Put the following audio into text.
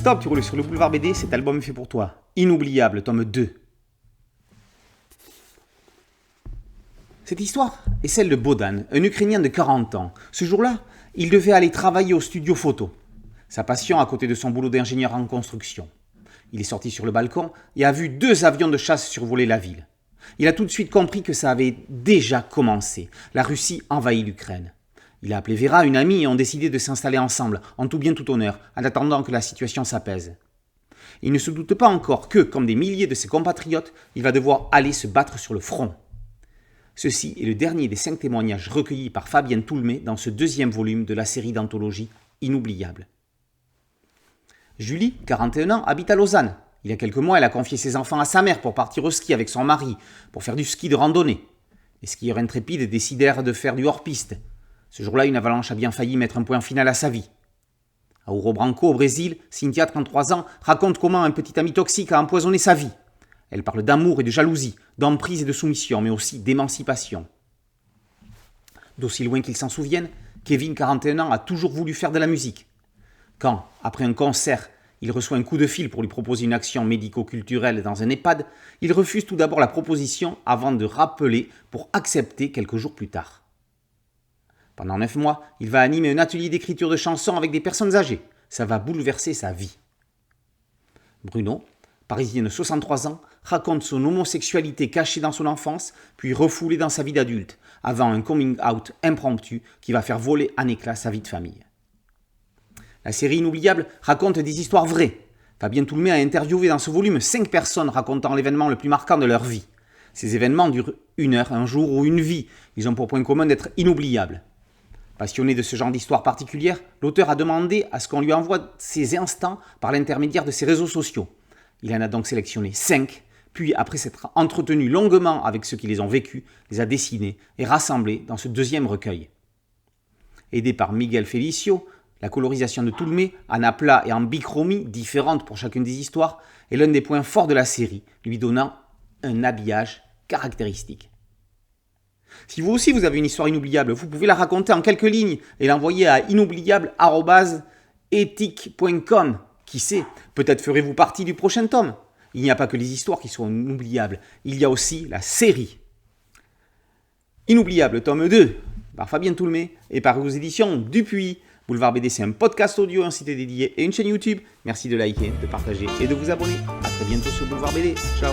stop, tu roules sur le boulevard BD, cet album est fait pour toi. Inoubliable, tome 2. Cette histoire est celle de Bohdan, un Ukrainien de 40 ans. Ce jour-là, il devait aller travailler au studio photo. Sa passion à côté de son boulot d'ingénieur en construction. Il est sorti sur le balcon et a vu 2 avions de chasse survoler la ville. Il a tout de suite compris que ça avait déjà commencé. La Russie envahit l'Ukraine. Il a appelé Vera, une amie, et ont décidé de s'installer ensemble, en tout bien tout honneur, en attendant que la situation s'apaise. Il ne se doute pas encore que, comme des milliers de ses compatriotes, il va devoir aller se battre sur le front. Ceci est le dernier des 5 témoignages recueillis par Fabien Toulmé dans ce 2e volume de la série d'anthologie Inoubliable. Julie, 41 ans, habite à Lausanne. Il y a quelques mois, elle a confié ses enfants à sa mère pour partir au ski avec son mari, pour faire du ski de randonnée. Les skieurs intrépides décidèrent de faire du hors-piste. Ce jour-là, une avalanche a bien failli mettre un point final à sa vie. À Ouro Branco, au Brésil, Cynthia, 33 ans, raconte comment un petit ami toxique a empoisonné sa vie. Elle parle d'amour et de jalousie, d'emprise et de soumission, mais aussi d'émancipation. D'aussi loin qu'il s'en souvienne, Kevin, 41 ans, a toujours voulu faire de la musique. Quand, après un concert, il reçoit un coup de fil pour lui proposer une action médico-culturelle dans un EHPAD, il refuse tout d'abord la proposition avant de rappeler pour accepter quelques jours plus tard. Pendant 9 mois, il va animer un atelier d'écriture de chansons avec des personnes âgées. Ça va bouleverser sa vie. Bruno, parisien de 63 ans, raconte son homosexualité cachée dans son enfance, puis refoulée dans sa vie d'adulte, avant un coming out impromptu qui va faire voler en éclats sa vie de famille. La série Inoubliable raconte des histoires vraies. Fabien Toulmé a interviewé dans ce volume 5 personnes racontant l'événement le plus marquant de leur vie. Ces événements durent 1 heure, un jour ou une vie. Ils ont pour point commun d'être inoubliables. Passionné de ce genre d'histoire particulière, l'auteur a demandé à ce qu'on lui envoie ces instants par l'intermédiaire de ses réseaux sociaux. Il en a donc sélectionné 5, puis après s'être entretenu longuement avec ceux qui les ont vécus, les a dessinés et rassemblés dans ce 2e recueil. Aidé par Miguel Felicio, la colorisation de Toulmé, en aplat et en bichromie, différentes pour chacune des histoires, est l'un des points forts de la série, lui donnant un habillage caractéristique. Si vous aussi vous avez une histoire inoubliable, vous pouvez la raconter en quelques lignes et l'envoyer à inoubliable@ethique.com. Qui sait, peut-être ferez-vous partie du prochain tome. Il n'y a pas que les histoires qui sont inoubliables, il y a aussi la série. Inoubliable, tome 2, par Fabien Toulmé et par aux éditions Dupuis. Boulevard BD, c'est un podcast audio, un site dédié et une chaîne YouTube. Merci de liker, de partager et de vous abonner. A très bientôt sur Boulevard BD. Ciao.